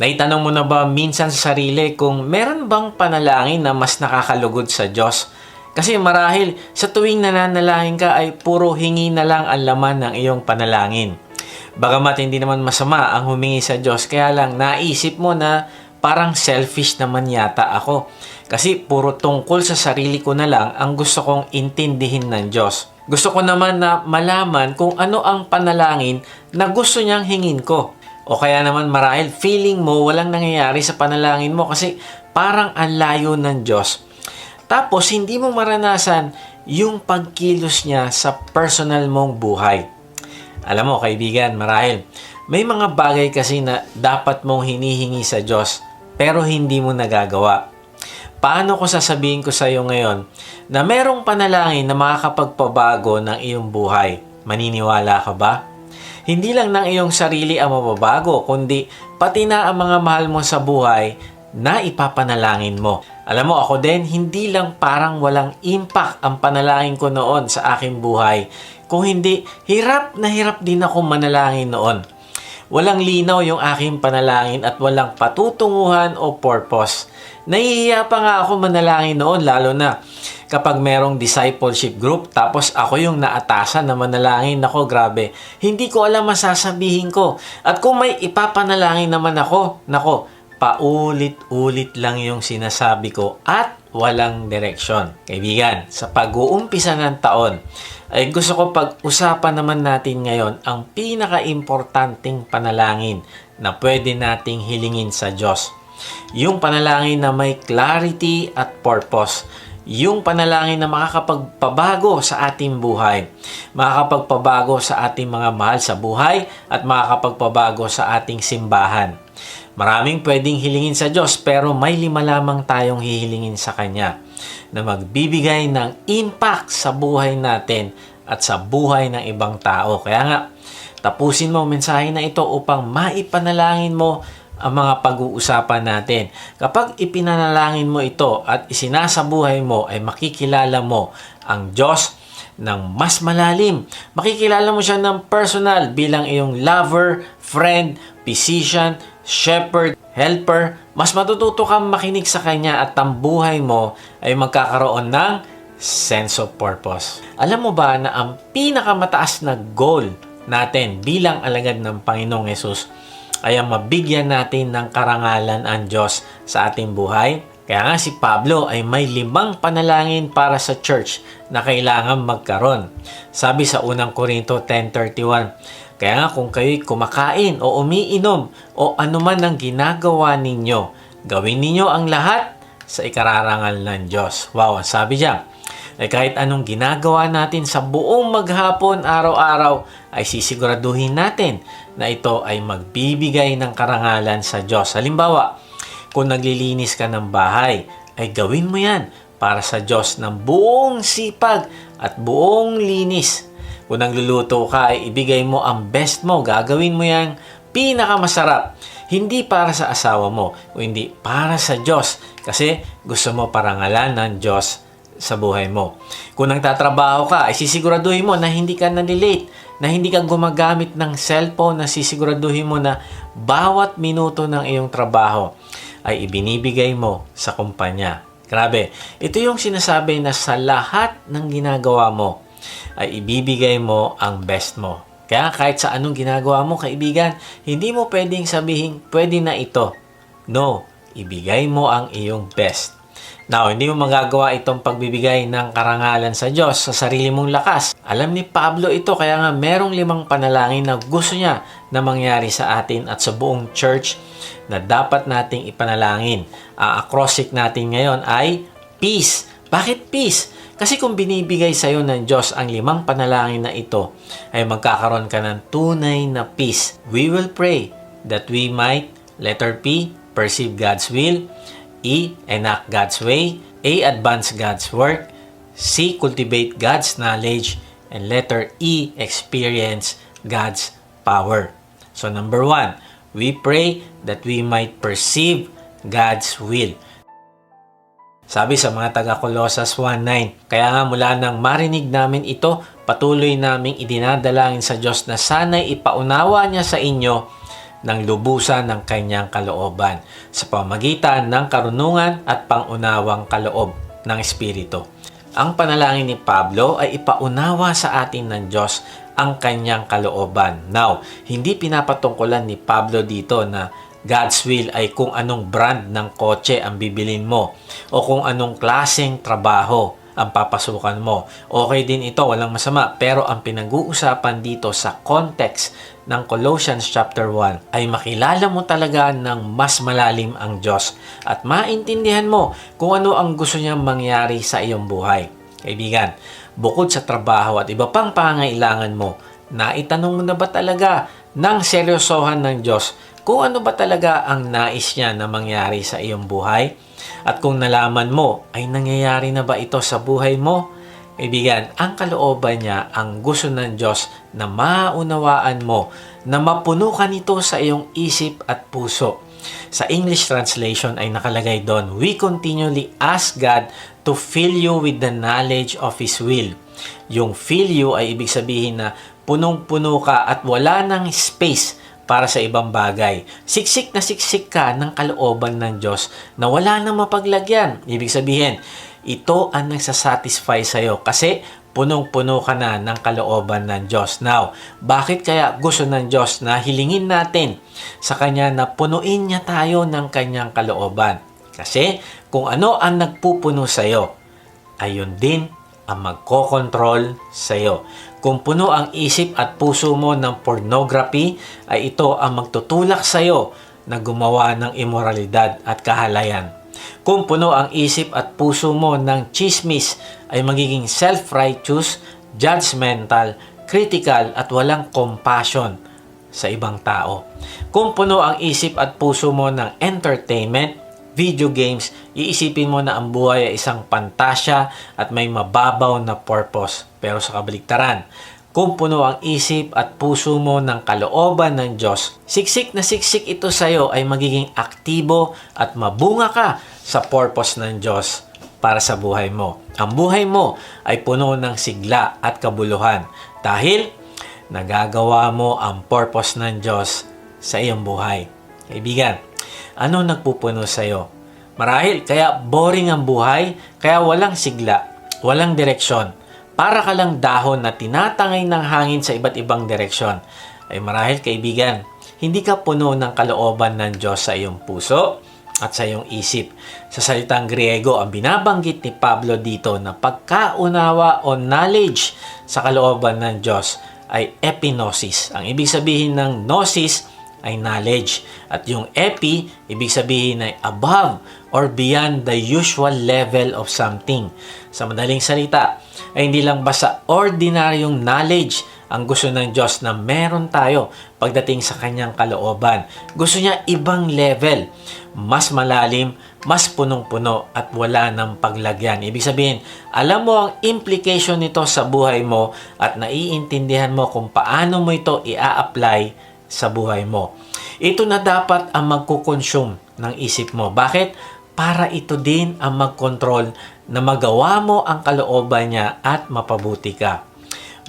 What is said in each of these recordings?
Naitanong mo na ba minsan sa sarili kung meron bang panalangin na mas nakakalugod sa Diyos? Kasi marahil sa tuwing nananalangin ka ay puro hingi na lang ang laman ng iyong panalangin. Bagamat hindi naman masama ang humingi sa Diyos, kaya lang naisip mo na parang selfish naman yata ako. Kasi puro tungkol sa sarili ko na lang ang gusto kong intindihin ng Diyos. Gusto ko naman na malaman kung ano ang panalangin na gusto niyang hingin ko. O kaya naman marahil feeling mo walang nangyayari sa panalangin mo kasi parang ang layo ng Diyos. Tapos hindi mo maranasan yung pagkilos niya sa personal mong buhay. Alam mo kaibigan, marahil may mga bagay kasi na dapat mong hinihingi sa Diyos pero hindi mo nagagawa. Paano ko sasabihin ko sa iyo ngayon na merong panalangin na makakapagpabago ng iyong buhay? Maniniwala ka ba? Hindi lang ng iyong sarili ang mababago, kundi pati na ang mga mahal mo sa buhay na ipapanalangin mo. Alam mo, ako din, hindi lang parang walang impact ang panalangin ko noon sa aking buhay. Kung hindi, hirap na hirap din ako manalangin noon. Walang linaw yung aking panalangin at walang patutunguhan o purpose. Nahihiya pa nga ako manalangin noon, lalo na kapag merong discipleship group tapos ako yung naatasan na manalangin. Nako, grabe. Hindi ko alam masasabihin ko. At kung may ipapanalangin naman ako, nako, paulit-ulit lang yung sinasabi ko at walang direksyon. Kaibigan, sa pag-uumpisa ng taon, ay gusto ko pag-usapan naman natin ngayon ang pinaka-importanting panalangin na pwede nating hilingin sa Diyos. Yung panalangin na may clarity at purpose. Yung panalangin na makakapagpabago sa ating buhay. Makakapagpabago sa ating mga mahal sa buhay at makakapagpabago sa ating simbahan. Maraming pwedeng hilingin sa Diyos pero may 5 lamang tayong hihilingin sa Kanya na magbibigay ng impact sa buhay natin at sa buhay ng ibang tao. Kaya nga, tapusin mo ang mensahe na ito upang maipanalangin mo ang mga pag-uusapan natin. Kapag ipinanalangin mo ito at isinasabuhay mo ay makikilala mo ang Diyos ng mas malalim. Makikilala mo siya ng personal bilang iyong lover, friend, physician, shepherd, helper. Mas matututo kang makinig sa Kanya at ang buhay mo ay magkakaroon ng sense of purpose. Alam mo ba na ang pinakamataas na goal natin bilang alagad ng Panginoong Hesus ay ang mabigyan natin ng karangalan ang Diyos sa ating buhay? Kaya nga si Pablo ay may 5 panalangin para sa church na kailangan magkaroon. Sabi sa unang Korinto 10:31, kaya nga kung kayo'y kumakain o umiinom o anuman ang ginagawa ninyo, gawin ninyo ang lahat sa ikararangal ng Diyos. Wow, ang sabi diyan. Ay kahit anong ginagawa natin sa buong maghapon araw-araw ay sisiguraduhin natin na ito ay magbibigay ng karangalan sa Diyos. Halimbawa, kung naglilinis ka ng bahay, ay gawin mo yan para sa Diyos ng buong sipag at buong linis. Kung nagluluto ka, ay ibigay mo ang best mo. Gagawin mo yan pinakamasarap. Hindi para sa asawa mo, o hindi para sa Diyos. Kasi gusto mo parangalan ng Diyos sa buhay mo. Kung nagtatrabaho ka, ay sisiguraduhin mo na hindi ka nalilate, na hindi ka gumagamit ng cellphone, na sisiguraduhin mo na bawat minuto ng iyong trabaho ay ibinibigay mo sa kumpanya. Grabe, ito yung sinasabi na sa lahat ng ginagawa mo ay ibibigay mo ang best mo. Kaya kahit sa anong ginagawa mo, kaibigan, hindi mo pwedeng sabihin, pwede na ito. No, ibigay mo ang iyong best. Now, hindi mo magagawa itong pagbibigay ng karangalan sa Diyos sa sarili mong lakas. Alam ni Pablo ito, kaya nga merong 5 panalangin na gusto niya na mangyari sa atin at sa buong church na dapat nating ipanalangin. Ang acrostic natin ngayon ay peace. Bakit peace? Kasi kung binibigay sa iyo ng Diyos ang 5 panalangin na ito, ay magkakaroon ka ng tunay na peace. We will pray that we might, letter P, perceive God's will, E, enact God's way, A, advance God's work, C, cultivate God's knowledge, and letter E, experience God's power. So number 1, we pray that we might perceive God's will. Sabi sa mga taga-Colosas 1:9, kaya nga mula nang marinig namin ito, patuloy naming idinadalangin sa Diyos na sana'y ipaunawa niya sa inyo ng lubusan ng kanyang kalooban sa pamagitan ng karunungan at pangunawang kaloob ng Espiritu. Ang panalangin ni Pablo ay ipaunawa sa atin ng Diyos ang kanyang kalooban. Now, hindi pinapatungkulan ni Pablo dito na God's will ay kung anong brand ng kotse ang bibilin mo o kung anong klaseng trabaho ang papasukan mo. Okay din ito, walang masama. Pero ang pinag-uusapan dito sa context ng Colossians chapter 1 ay makilala mo talaga ng mas malalim ang Diyos at maintindihan mo kung ano ang gusto niyang mangyari sa iyong buhay. Kaibigan, bukod sa trabaho at iba pang pangangailangan mo, naitanong mo na ba talaga ng seryosohan ng Diyos kung ano ba talaga ang nais niya na mangyari sa iyong buhay? At kung nalaman mo, ay nangyayari na ba ito sa buhay mo? Kaibigan, ang kalooban niya, ang gusto ng Diyos na maunawaan mo, na mapuno ka nito sa iyong isip at puso. Sa English translation ay nakalagay doon, we continually ask God to fill you with the knowledge of His will. Yung fill you ay ibig sabihin na punong-puno ka at wala nang space para sa ibang bagay. Siksik na siksik ka ng kalooban ng Diyos na wala nang mapaglagyan. Ibig sabihin, ito ang nagsasatisfy sa'yo kasi punong-puno ka na ng kalooban ng Diyos. Now, bakit kaya gusto ng Diyos na hilingin natin sa Kanya na punuin niya tayo ng Kanyang kalooban? Kasi kung ano ang nagpupuno sa'yo, ayun din ang magkokontrol sa'yo. Kung puno ang isip at puso mo ng pornography, ay ito ang magtutulak sa'yo na gumawa ng imoralidad at kahalayan. Kung puno ang isip at puso mo ng chismis, ay magiging self-righteous, judgmental, critical at walang compassion sa ibang tao. Kung puno ang isip at puso mo ng entertainment, video games, iisipin mo na ang buhay ay isang pantasya at may mababaw na purpose. Pero sa kabaligtaran, kung puno ang isip at puso mo ng kalooban ng Diyos, siksik na siksik ito sa iyo ay magiging aktibo at mabunga ka sa purpose ng Diyos para sa buhay mo. Ang buhay mo ay puno ng sigla at kabuluhan dahil nagagawa mo ang purpose ng Diyos sa iyong buhay. Kaibigan, ano nagpupuno sa iyo? Marahil kaya boring ang buhay, kaya walang sigla, walang direksyon. Para ka lang dahon na tinatangay ng hangin sa iba't ibang direksyon. Ay marahil kaibigan, hindi ka puno ng kalooban ng Diyos sa iyong puso at sa iyong isip. Sa salitang Griego, ang binabanggit ni Pablo dito na pagkaunawa o knowledge sa kalooban ng Diyos ay epinosis. Ang ibig sabihin ng gnosis ay knowledge. At yung epi, ibig sabihin ay above or beyond the usual level of something. Sa madaling salita, ay hindi lang basta ordinaryong knowledge ang gusto ng Diyos na meron tayo pagdating sa kanyang kalooban. Gusto niya ibang level, mas malalim, mas punong-puno at wala ng paglagyan. Ibig sabihin, alam mo ang implication nito sa buhay mo at naiintindihan mo kung paano mo ito i-apply sa buhay mo. Ito na dapat ang magkukonsume ng isip mo. Bakit? Para ito din ang magkontrol na magawa mo ang kalooban niya at mapabuti ka.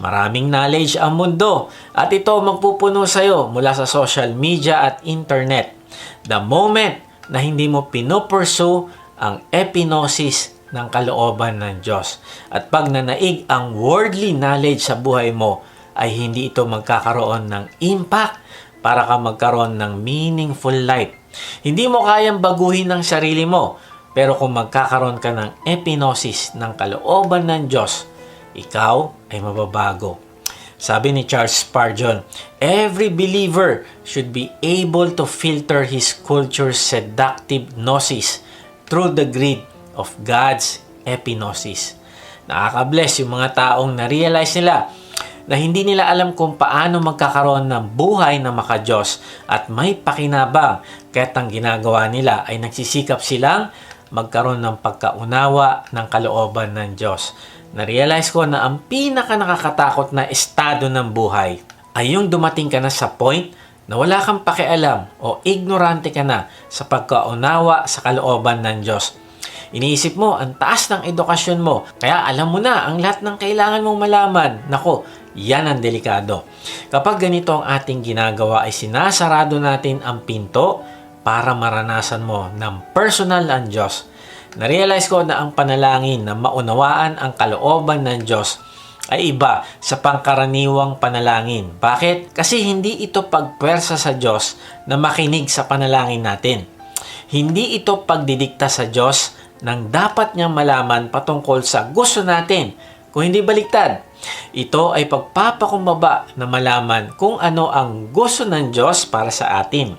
Maraming knowledge ang mundo at ito magpupuno sa iyo mula sa social media at internet. The moment na hindi mo pinopursue ang epinosis ng kalooban ng Diyos at pag nanaig ang worldly knowledge sa buhay mo, ay hindi ito magkakaroon ng impact para ka magkaroon ng meaningful life. Hindi mo kayang baguhin ang sarili mo, pero kung magkakaroon ka ng epinosis ng kalooban ng Diyos, ikaw ay mababago. Sabi ni Charles Spurgeon, every believer should be able to filter his culture's seductive gnosis through the grid of God's epinosis. Nakaka-bless yung mga taong na-realize nila na hindi nila alam kung paano magkakaroon ng buhay na maka-Diyos at may pakinabang, kaya't ang ginagawa nila ay nagsisikap silang magkaroon ng pagkaunawa ng kalooban ng Diyos. Na-realize ko na ang pinaka nakakatakot na estado ng buhay ay yung dumating ka na sa point na wala kang pakialam o ignorante ka na sa pagkaunawa sa kalooban ng Diyos. Iniisip mo, ang taas ng edukasyon mo, kaya alam mo na ang lahat ng kailangan mong malaman. Nako, Yan ang delikado. Kapag ganito ang ating ginagawa ay sinasarado natin ang pinto para maranasan mo ng personal ang Diyos. Narealize ko na ang panalangin na maunawaan ang kalooban ng Diyos ay iba sa pangkaraniwang panalangin. Bakit? Kasi hindi ito pagpwersa sa Diyos na makinig sa panalangin natin. Hindi ito pagdidikta sa Diyos ng dapat niyang malaman patungkol sa gusto natin. Kung hindi baliktad, ito ay pagpapakumbaba na malaman kung ano ang gusto ng Diyos para sa atin.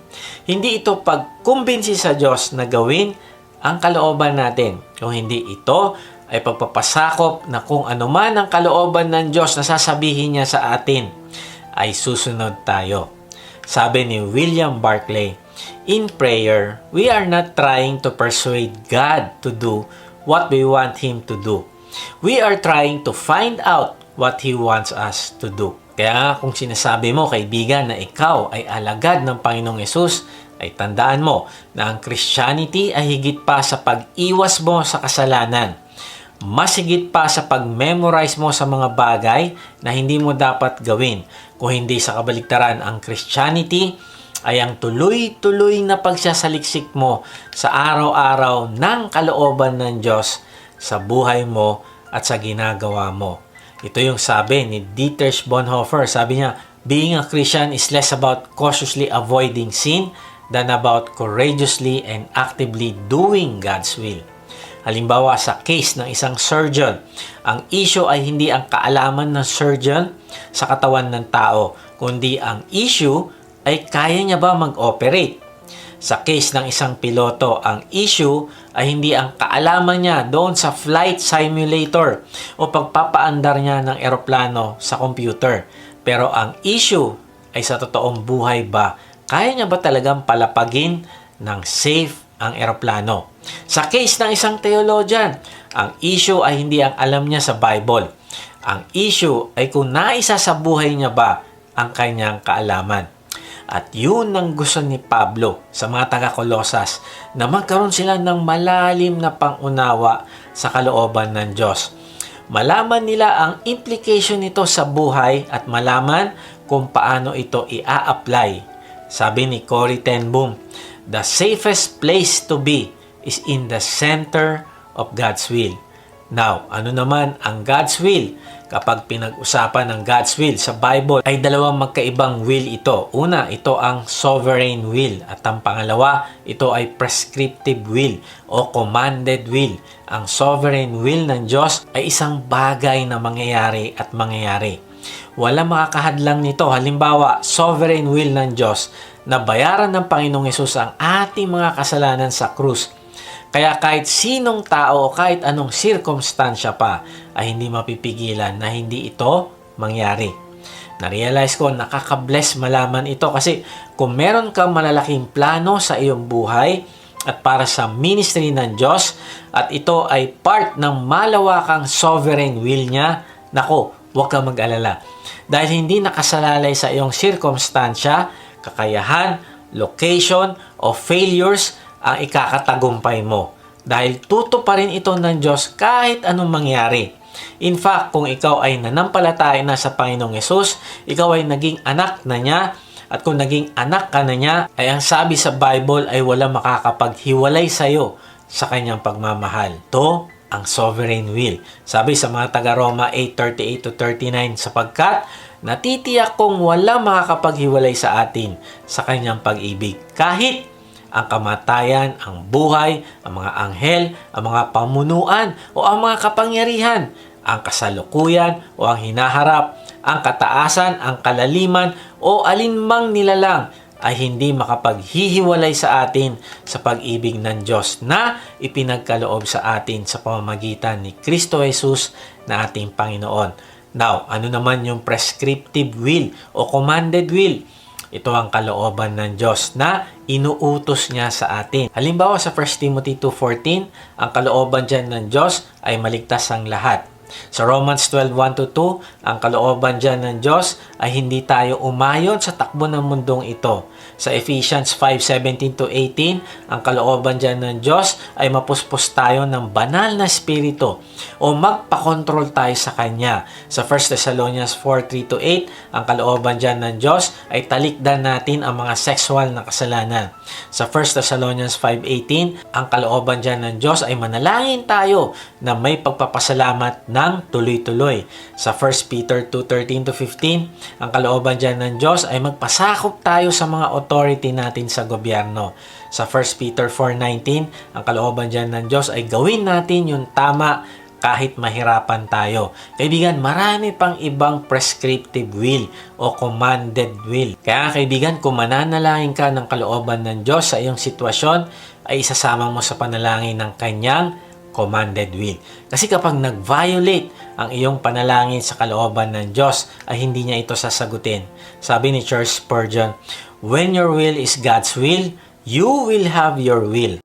Hindi ito pagkumbinsi sa Diyos na gawin ang kalooban natin. Kung hindi ito ay pagpapasakop na kung ano man ang kalooban ng Diyos na sasabihin niya sa atin, ay susunod tayo. Sabi ni William Barclay, in prayer, we are not trying to persuade God to do what we want Him to do. We are trying to find out what He wants us to do. Kaya kung sinasabi mo, kaibigan, na ikaw ay alagad ng Panginoong Yesus, ay tandaan mo na ang Christianity ay higit pa sa pag-iwas mo sa kasalanan. Mas higit pa sa pag-memorize mo sa mga bagay na hindi mo dapat gawin. Kung hindi sa kabaligtaran, ang Christianity ay ang tuloy-tuloy na pagsasaliksik mo sa araw-araw ng kalooban ng Diyos sa buhay mo at sa ginagawa mo. Ito yung sabi ni Dietrich Bonhoeffer. Sabi niya, being a Christian is less about cautiously avoiding sin than about courageously and actively doing God's will. Halimbawa, sa case ng isang surgeon, ang issue ay hindi ang kaalaman ng surgeon sa katawan ng tao, kundi ang issue ay kaya niya ba mag-operate. Sa case ng isang piloto, ang issue ay hindi ang kaalaman niya doon sa flight simulator o pagpapaandar niya ng eroplano sa computer. Pero ang issue ay sa totoong buhay ba, kaya niya ba talagang palapagin ng safe ang eroplano? Sa case ng isang theologian, ang issue ay hindi ang alam niya sa Bible. Ang issue ay kung naisa sa buhay niya ba ang kanyang kaalaman. At yun ang gusto ni Pablo sa mga taga-Kolosas, na magkaroon sila ng malalim na pangunawa sa kalooban ng Diyos. Malaman nila ang implication nito sa buhay at malaman kung paano ito i-apply. Sabi ni Corrie ten Boom, the safest place to be is in the center of God's will. Now, ano naman ang God's will? Kapag pinag-usapan ng God's will sa Bible, ay dalawang magkaibang will ito. Una, ito ang sovereign will. At ang pangalawa, ito ay prescriptive will o commanded will. Ang sovereign will ng Diyos ay isang bagay na mangyayari at mangyayari. Walang makakahadlang nito. Halimbawa, sovereign will ng Diyos na bayaran ng Panginoong Yesus ang ating mga kasalanan sa krus. Kaya kahit sinong tao o kahit anong sirkumstansya pa ay hindi mapipigilan na hindi ito mangyari. Na-realize ko, nakaka-bless malaman ito kasi kung meron kang malalaking plano sa iyong buhay at para sa ministry ng Diyos at ito ay part ng malawakang sovereign will niya, nako, huwag kang mag-alala. Dahil hindi nakasalalay sa iyong sirkumstansya, kakayahan, location o failures ang ikakatagumpay mo. Dahil tuto pa rin ito ng Diyos kahit anong mangyari. In fact, kung ikaw ay nanampalataya na sa Panginoong Yesus, ikaw ay naging anak na niya, at kung naging anak ka na niya, ay ang sabi sa Bible ay walang makakapaghiwalay sa iyo sa kanyang pagmamahal. Ito ang sovereign will. Sabi sa mga taga-Roma 8:38-39, sapagkat natitiyak kong walang makakapaghiwalay sa atin sa kanyang pag-ibig. Kahit ang kamatayan, ang buhay, ang mga anghel, ang mga pamunuan o ang mga kapangyarihan, ang kasalukuyan o ang hinaharap, ang kataasan, ang kalaliman o alinmang nilalang ay hindi makapaghihiwalay sa atin sa pag-ibig ng Diyos na ipinagkaloob sa atin sa pamamagitan ni Kristo Jesus na ating Panginoon. Now, ano naman yung prescriptive will o commanded will? Ito ang kalooban ng Diyos na inuutos niya sa atin. Halimbawa sa 1 Timothy 2:14, ang kalooban dyan ng Diyos ay maligtas ang lahat. Sa Romans 12:1-2, ang kalooban dyan ng Diyos ay hindi tayo umayon sa takbo ng mundong ito. Sa Ephesians 5:17-18, ang kalooban dyan ng Diyos ay mapuspos tayo ng banal na espiritu o magpakontrol tayo sa Kanya. Sa 1 Thessalonians 4:3-8, ang kalooban dyan ng Diyos ay talikdan natin ang mga sexual na kasalanan. Sa 1 Thessalonians 5:18, ang kalooban dyan ng Diyos ay manalangin tayo na may pagpapasalamat ng tuloy-tuloy. Sa 1 Peter 2:13-15, ang kalooban dyan ng Diyos ay magpasakop tayo sa mga authority natin sa gobyerno. Sa 1 Peter 4:19, ang kalooban dyan ng Diyos ay gawin natin yung tama kahit mahirapan tayo. Kaibigan, marami pang ibang prescriptive will o commanded will. Kaya kaibigan, kung mananalangin ka ng kalooban ng Diyos sa iyong sitwasyon, ay isasama mo sa panalangin ng Kanyang commanded will. Kasi kapag nag-violate ang iyong panalangin sa kalooban ng Diyos, ay hindi niya ito sasagutin. Sabi ni Charles Spurgeon, "When your will is God's will, you will have your will.